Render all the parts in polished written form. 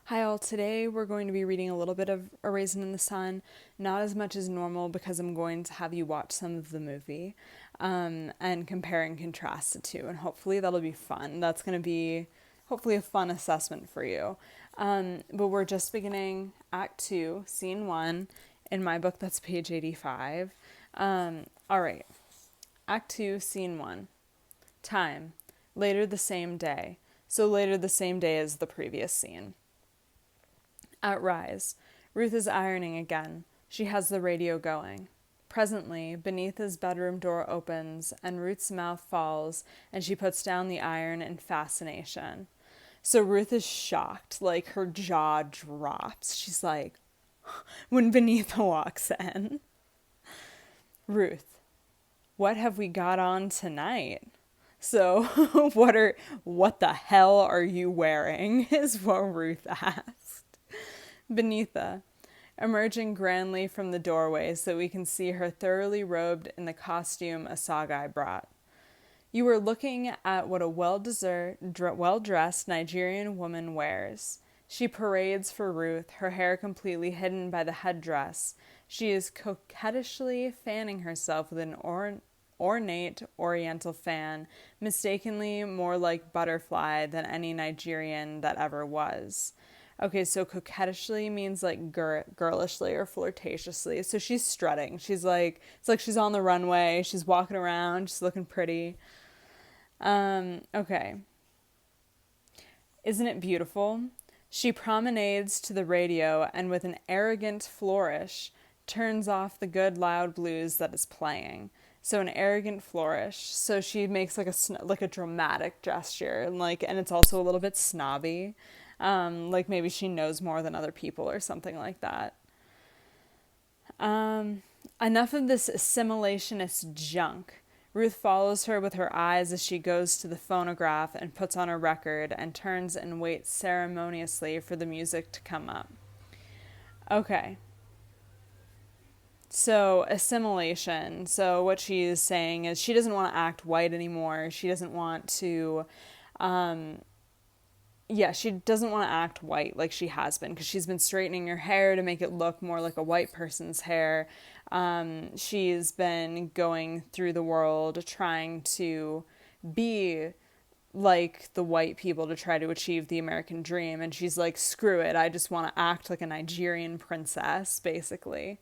Hi all, today we're going to be reading a little bit of A Raisin in the Sun, not as much as normal because I'm going to have you watch some of the movie and compare and contrast the two, and hopefully that'll be fun. That's going to be hopefully a fun assessment for you. But we're just beginning Act 2, Scene 1. In my book, that's page 85. All right, Act 2, Scene 1. Time, later the same day. So later the same day as the previous scene. At Rise, Ruth is ironing again. She has the radio going. Presently, Beneatha's bedroom door opens, and Ruth's mouth falls, and she puts down the iron in fascination. So Ruth is shocked, like her jaw drops. She's like, when Beneatha walks in. Ruth, what have we got on tonight? So, what the hell are you wearing? Is what Ruth asked. Beneatha, emerging grandly from the doorway so we can see her thoroughly robed in the costume Asagai brought. You are looking at what a well-dressed Nigerian woman wears. She parades for Ruth, her hair completely hidden by the headdress. She is coquettishly fanning herself with an ornate oriental fan, mistakenly more like butterfly than any Nigerian that ever was. Okay, so coquettishly means like girlishly or flirtatiously. So she's strutting. She's like, it's like she's on the runway. She's walking around. She's looking pretty. Okay. Isn't it beautiful? She promenades to the radio and with an arrogant flourish turns off the good loud blues that is playing. So an arrogant flourish. So she makes like a dramatic gesture and it's also a little bit snobby. Like maybe she knows more than other people or something like that. Enough of this assimilationist junk. Ruth follows her with her eyes as she goes to the phonograph and puts on a record and turns and waits ceremoniously for the music to come up. Okay. So, assimilation. So, what she is saying is she doesn't want to act white anymore. She doesn't want to, she doesn't want to act white like she has been because she's been straightening her hair to make it look more like a white person's hair. She's been going through the world trying to be like the white people to try to achieve the American dream. And she's like, screw it. I just want to act like a Nigerian princess, basically.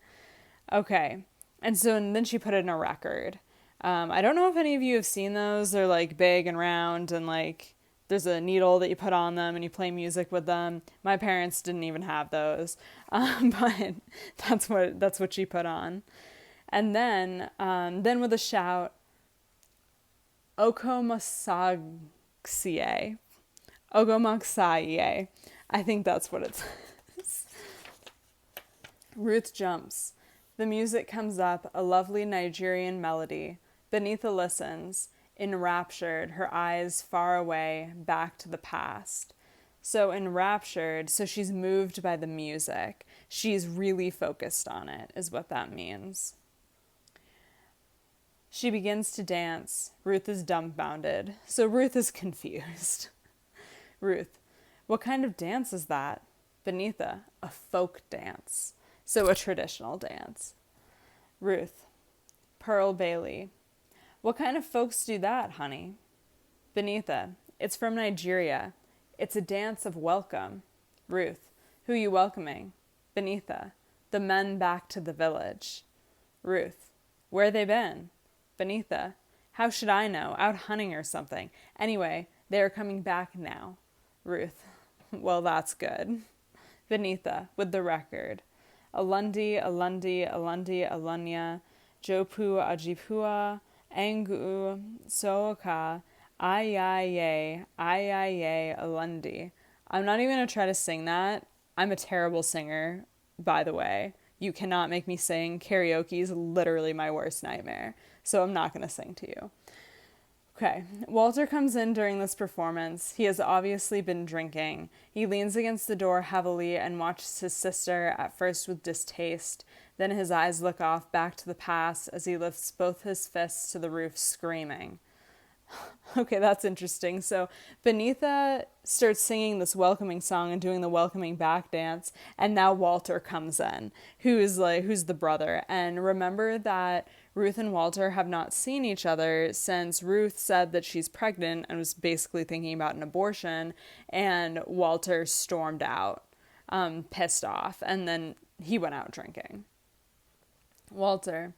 Okay. And then she put it in a record. I don't know if any of you have seen those. They're like big and round and like there's a needle that you put on them and you play music with them. My parents didn't even have those. But that's what she put on. And then with a shout, Okomasagie. Ogomaksaie. I think that's what it says. Ruth jumps. The music comes up, a lovely Nigerian melody. Beneatha listens, enraptured, her eyes far away, back to the past. So enraptured, so she's moved by the music. She's really focused on it, is what that means. She begins to dance. Ruth is dumbfounded. So Ruth is confused. Ruth, what kind of dance is that? Beneatha, a folk dance. So a traditional dance. Ruth, Pearl Bailey. What kind of folks do that, honey? Beneatha, it's from Nigeria. It's a dance of welcome. Ruth, who you welcoming? Beneatha, the men back to the village. Ruth, where they been? Beneatha, how should I know? Out hunting or something. Anyway, they are coming back now. Ruth, well, that's good. Beneatha, with the record. Alundi, Alundi, Alundi, Alunya, Jopu, Ajipua, Angu, Sooka, Ayaye, Ayaye, Alundi. I'm not even going to try to sing that. I'm a terrible singer, by the way. You cannot make me sing. Karaoke is literally my worst nightmare. So I'm not going to sing to you. Okay, Walter comes in during this performance. He has obviously been drinking. He leans against the door heavily and watches his sister, at first with distaste. Then his eyes look off back to the past as he lifts both his fists to the roof, screaming. Okay, that's interesting. So Beneatha starts singing this welcoming song and doing the welcoming back dance, and now Walter comes in, who's the brother. And remember that Ruth and Walter have not seen each other since Ruth said that she's pregnant and was basically thinking about an abortion, and Walter stormed out, pissed off, and then he went out drinking. Walter,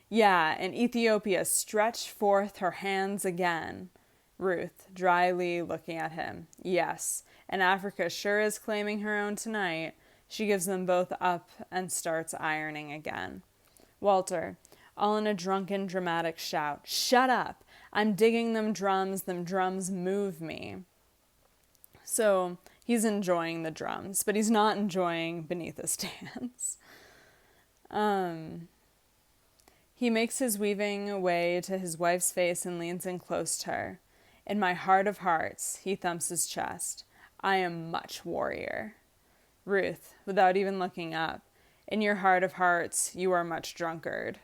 yeah, and Ethiopia stretched forth her hands again. Ruth, dryly looking at him. Yes, and Africa sure is claiming her own tonight. She gives them both up and starts ironing again. Walter, all in a drunken, dramatic shout. Shut up! I'm digging them drums move me. So he's enjoying the drums, but he's not enjoying Beneath His dance. He makes his weaving way to his wife's face and leans in close to her. In my heart of hearts, he thumps his chest. I am much warrior. Ruth, without even looking up. In your heart of hearts, you are much drunkard.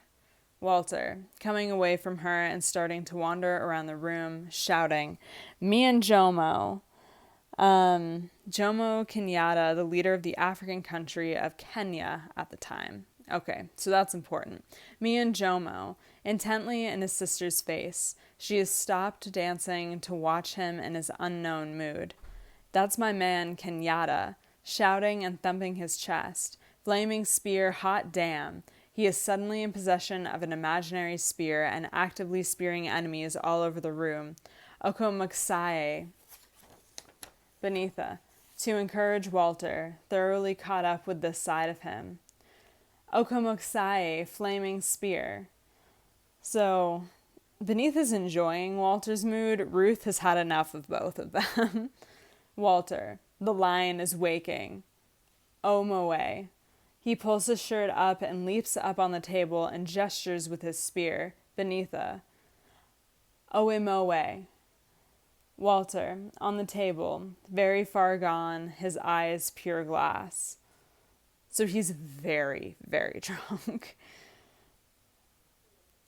Walter, coming away from her and starting to wander around the room, shouting, Me and Jomo. Jomo Kenyatta, the leader of the African country of Kenya at the time. Okay, so that's important. Me and Jomo, intently in his sister's face. She has stopped dancing to watch him in his unknown mood. That's my man, Kenyatta, shouting and thumping his chest. Flaming spear, hot damn. He is suddenly in possession of an imaginary spear and actively spearing enemies all over the room. Okomaksae. Beneatha, to encourage Walter, thoroughly caught up with this side of him. Okomaksae, flaming spear. So, Beneath is enjoying Walter's mood. Ruth has had enough of both of them. Walter, the lion is waking. Omoe. He pulls his shirt up and leaps up on the table and gestures with his spear. Beneatha. Oimoe. Walter, on the table, very far gone, his eyes pure glass. So he's very, very drunk.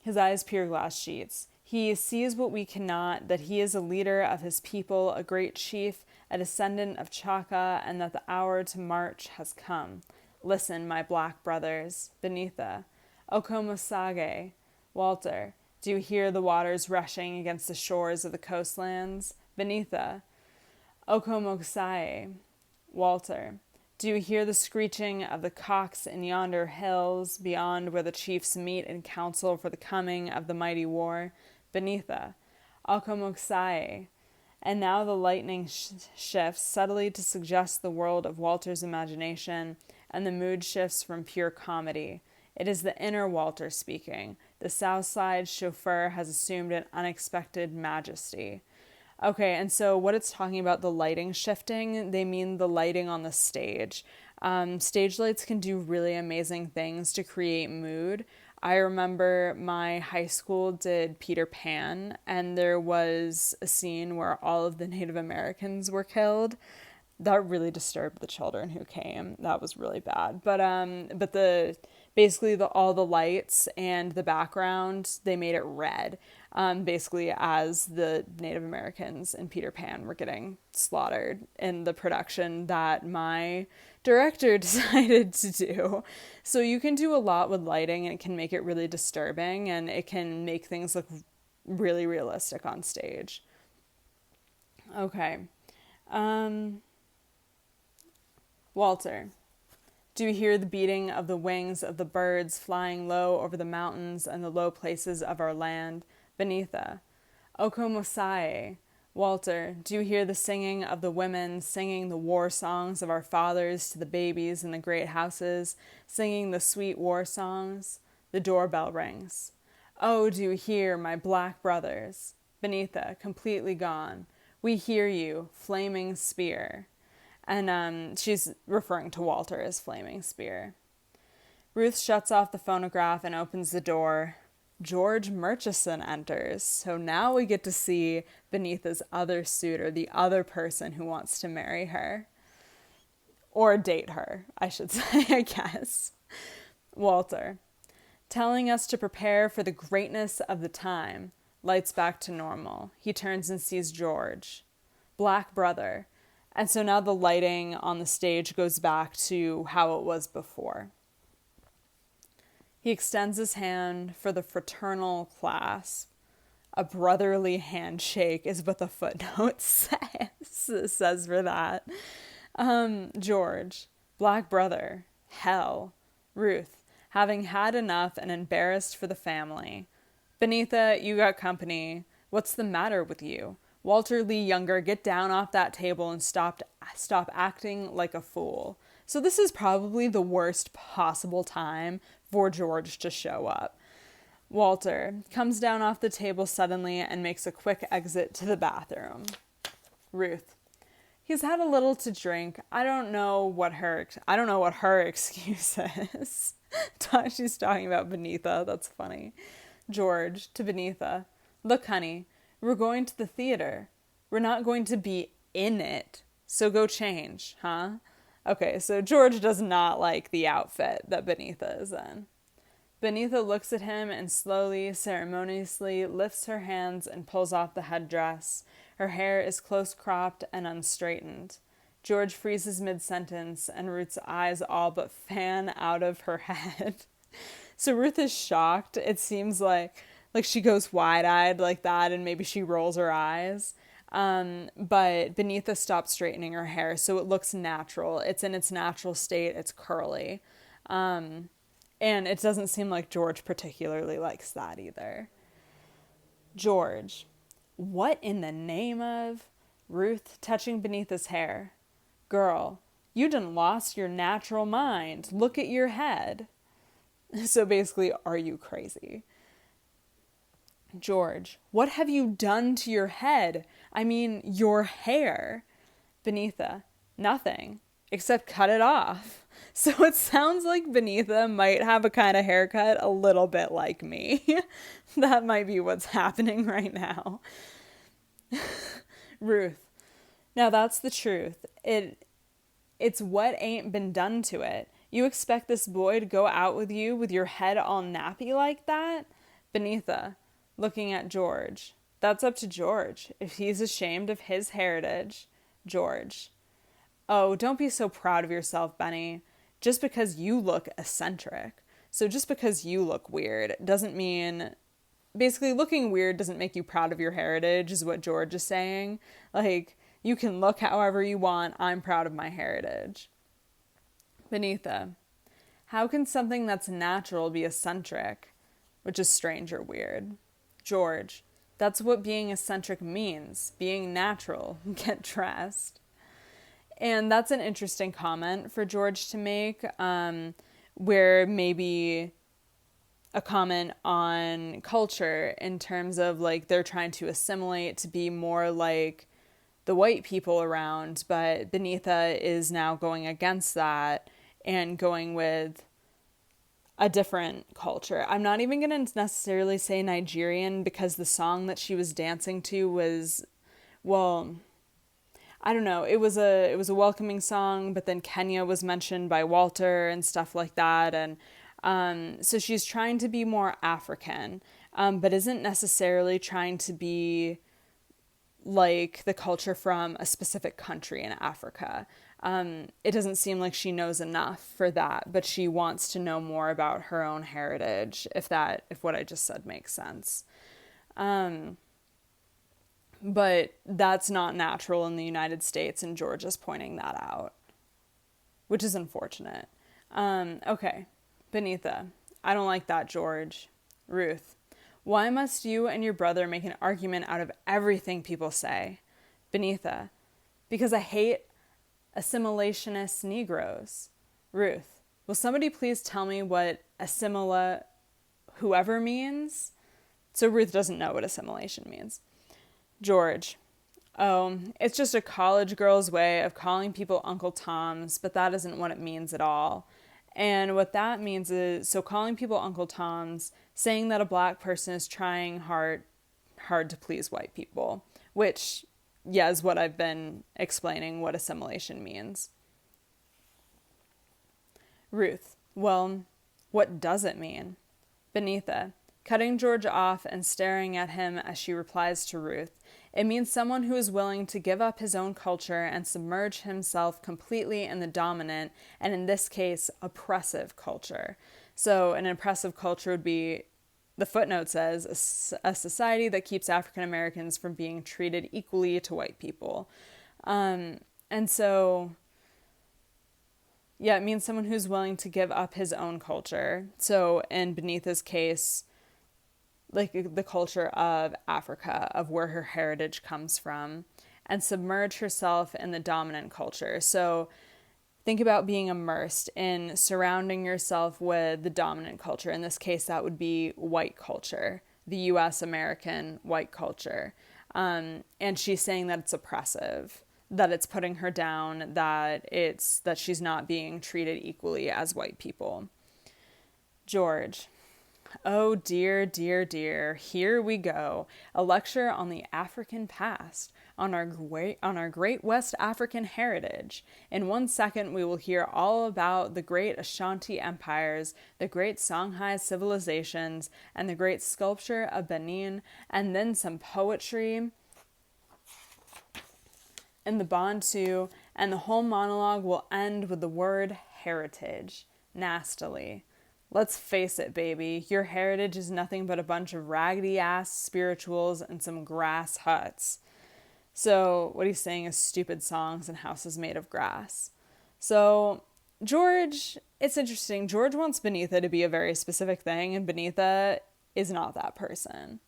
His eyes pure glass sheets. He sees what we cannot, that he is a leader of his people, a great chief, a descendant of Chaka, and that the hour to march has come. Listen, my black brothers. Beneatha. Okomosage. Walter. Do you hear the waters rushing against the shores of the coastlands? Beneatha. Okomoksai. Walter. Do you hear the screeching of the cocks in yonder hills beyond where the chiefs meet in council for the coming of the mighty war? Beneatha. Okomoksai. And now the lightning shifts subtly to suggest the world of Walter's imagination, and the mood shifts from pure comedy. It is the inner Walter speaking. The South Side chauffeur has assumed an unexpected majesty. Okay, and so what it's talking about, the lighting shifting, they mean the lighting on the stage. Stage lights can do really amazing things to create mood. I remember my high school did Peter Pan, and there was a scene where all of the Native Americans were killed. That really disturbed the children who came. That was really bad. But all the lights and the background, they made it red. Basically as the Native Americans in Peter Pan were getting slaughtered in the production that my director decided to do. So you can do a lot with lighting, and it can make it really disturbing, and it can make things look really realistic on stage. Okay. Walter. Do you hear the beating of the wings of the birds flying low over the mountains and the low places of our land? Beneatha. Okomosae. Walter, do you hear the singing of the women singing the war songs of our fathers to the babies in the great houses, singing the sweet war songs? The doorbell rings. Oh, do you hear, my black brothers? Beneatha, completely gone. We hear you, flaming spear. And she's referring to Walter as flaming spear. Ruth shuts off the phonograph and opens the door. George Murchison enters. So now we get to see Beneatha's other suitor, the other person who wants to marry her. Or date her, I should say, I guess. Walter. Telling us to prepare for the greatness of the time. Lights back to normal. He turns and sees George. Black brother. And so now the lighting on the stage goes back to how it was before. He extends his hand for the fraternal clasp. A brotherly handshake is what the footnote says for that. George, black brother, hell. Ruth, having had enough and embarrassed for the family. Beneatha, you got company. What's the matter with you? Walter Lee Younger, get down off that table and stop acting like a fool. So this is probably the worst possible time for George to show up. Walter comes down off the table suddenly and makes a quick exit to the bathroom. Ruth, he's had a little to drink. I don't know what her excuse is. She's talking about Beneatha. That's funny. George to Beneatha. Look, honey, we're going to the theater. We're not going to be in it. So go change, huh? Okay, so George does not like the outfit that Beneatha is in. Beneatha looks at him and slowly, ceremoniously lifts her hands and pulls off the headdress. Her hair is close cropped and unstraightened. George freezes mid-sentence and Ruth's eyes all but fan out of her head. So Ruth is shocked. It seems like she goes wide-eyed like that and maybe she rolls her eyes. But Beneatha stops straightening her hair so it looks natural. It's in its natural state. It's curly. And it doesn't seem like George particularly likes that either. George, what in the name of? Ruth, touching Beneatha's hair. Girl, you done lost your natural mind. Look at your head. So basically, are you crazy? George, what have you done to your head? I mean, your hair. Beneatha, nothing, except cut it off. So it sounds like Beneatha might have a kind of haircut a little bit like me. That might be what's happening right now. Ruth, now that's the truth. It's what ain't been done to it. You expect this boy to go out with you with your head all nappy like that? Beneatha, looking at George. That's up to George. If he's ashamed of his heritage. George. Oh, don't be so proud of yourself, Benny. Just because you look eccentric. So just because you look weird doesn't mean... Basically, looking weird doesn't make you proud of your heritage, is what George is saying. Like, you can look however you want. I'm proud of my heritage. Beneatha. How can something that's natural be eccentric? Which is strange or weird. George. That's what being eccentric means. Being natural. Get dressed. And that's an interesting comment for George to make, where maybe a comment on culture in terms of like they're trying to assimilate to be more like the white people around, but Beneatha is now going against that and going with a different culture. I'm not even going to necessarily say Nigerian because the song that she was dancing to was, well... I don't know, it was a welcoming song, but then Kenya was mentioned by Walter and stuff like that. And so she's trying to be more African, but isn't necessarily trying to be like the culture from a specific country in Africa. It doesn't seem like she knows enough for that, but she wants to know more about her own heritage, if what I just said makes sense. But that's not natural in the United States, and George is pointing that out, which is unfortunate. Okay, Beneatha. I don't like that, George. Ruth. Why must you and your brother make an argument out of everything people say? Beneatha. Because I hate assimilationist Negroes. Ruth. Will somebody please tell me what whoever means? So Ruth doesn't know what assimilation means. George. Oh, it's just a college girl's way of calling people Uncle Toms, but that isn't what it means at all. And what that means is, so calling people Uncle Toms, saying that a black person is trying hard to please white people, which, yeah, is what I've been explaining what assimilation means. Ruth. Well, what does it mean? Beneatha. cutting George off and staring at him as she replies to Ruth. It means someone who is willing to give up his own culture and submerge himself completely in the dominant, and in this case, oppressive culture. So an oppressive culture would be, the footnote says, a society that keeps African Americans from being treated equally to white people. And so, yeah, it means someone who's willing to give up his own culture. So in Beneatha's case, like the culture of Africa, of where her heritage comes from, and submerge herself in the dominant culture. So think about being immersed in surrounding yourself with the dominant culture. In this case, that would be white culture, the U.S. American white culture. And she's saying that it's oppressive, that it's putting her down, that she's not being treated equally as white people. George. Oh dear, dear, dear, here we go. A lecture on the African past, on our great West African heritage. In 1 second, we will hear all about the great Ashanti empires, the great Songhai civilizations, and the great sculpture of Benin, and then some poetry in the Bantu, and the whole monologue will end with the word heritage, nastily. Let's face it, baby, your heritage is nothing but a bunch of raggedy-ass spirituals and some grass huts. So what he's saying is stupid songs and houses made of grass. So George, it's interesting. George wants Beneatha to be a very specific thing, and Beneatha is not that person.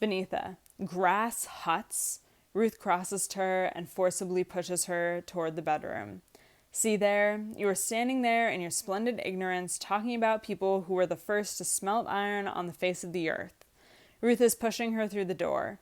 Beneatha, grass huts. Ruth crosses to her and forcibly pushes her toward the bedroom. See there, you are standing there in your splendid ignorance, talking about people who were the first to smelt iron on the face of the earth. Ruth is pushing her through the door.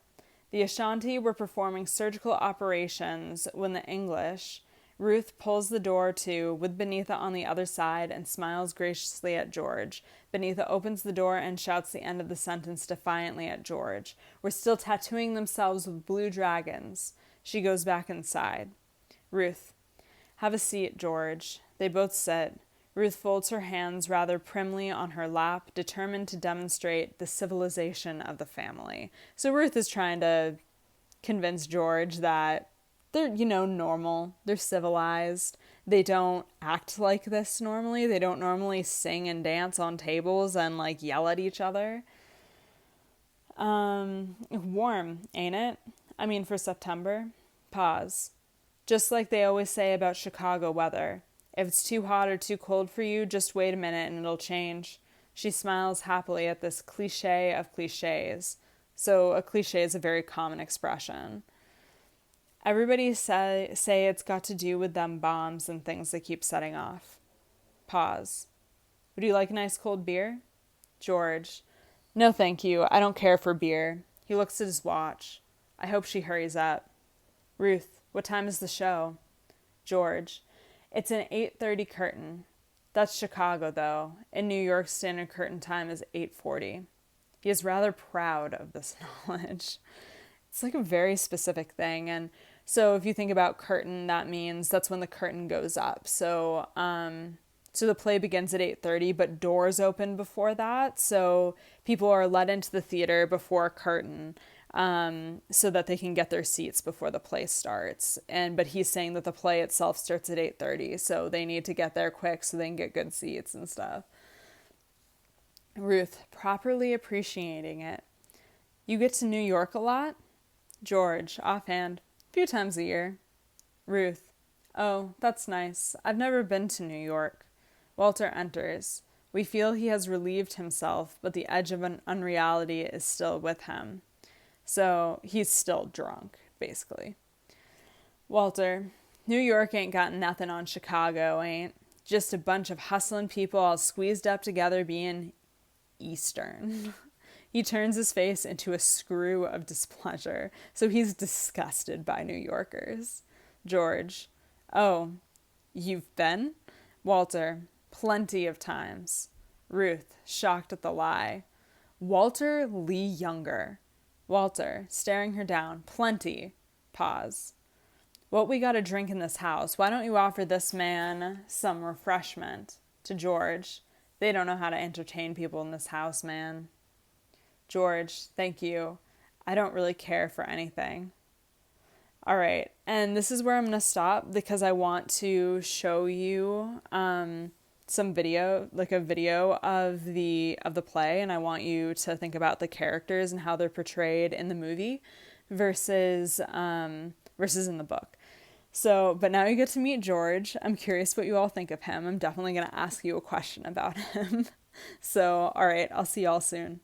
The Ashanti were performing surgical operations when the English. Ruth pulls the door to, with Beneatha on the other side, and smiles graciously at George. Beneatha opens the door and shouts the end of the sentence defiantly at George. We're still tattooing themselves with blue dragons. She goes back inside. Ruth. Have a seat, George. They both sit. Ruth folds her hands rather primly on her lap, determined to demonstrate the civilization of the family. So Ruth is trying to convince George that they're, normal. They're civilized. They don't act like this normally. They don't normally sing and dance on tables and, yell at each other. Warm, ain't it? I mean, for September. Pause. Just like they always say about Chicago weather. If it's too hot or too cold for you, just wait a minute and it'll change. She smiles happily at this cliche of cliches. So a cliche is a very common expression. Everybody say it's got to do with them bombs and things they keep setting off. Pause. Would you like a nice cold beer? George. No, thank you. I don't care for beer. He looks at his watch. I hope she hurries up. Ruth. What time is the show? George. It's an 8:30 curtain. That's Chicago, though. In New York, standard curtain time is 8:40. He is rather proud of this knowledge. It's a very specific thing. And so if you think about curtain, that means that's when the curtain goes up. So the play begins at 8:30, but doors open before that. So people are let into the theater before curtain. So that they can get their seats before the play starts. But he's saying that the play itself starts at 8:30, so they need to get there quick so they can get good seats and stuff. Ruth, properly appreciating it. You get to New York a lot? George, offhand, a few times a year. Ruth, oh, that's nice. I've never been to New York. Walter enters. We feel he has relieved himself, but the edge of an unreality is still with him. So he's still drunk, basically. Walter, New York ain't got nothing on Chicago, ain't. Just a bunch of hustling people all squeezed up together being Eastern. He turns his face into a screw of displeasure, so he's disgusted by New Yorkers. George, oh, you've been? Walter, plenty of times. Ruth, shocked at the lie. Walter Lee Younger. Walter, staring her down. Plenty. Pause. What we got to drink in this house? Why don't you offer this man some refreshment? To George. They don't know how to entertain people in this house, man. George, thank you. I don't really care for anything. All right. And this is where I'm going to stop because I want to show you some video, like a video of the play, and I want you to think about the characters and how they're portrayed in the movie versus versus in the book. So, but now you get to meet George. I'm curious what you all think of him. I'm definitely going to ask you a question about him. So, all right, I'll see y'all soon.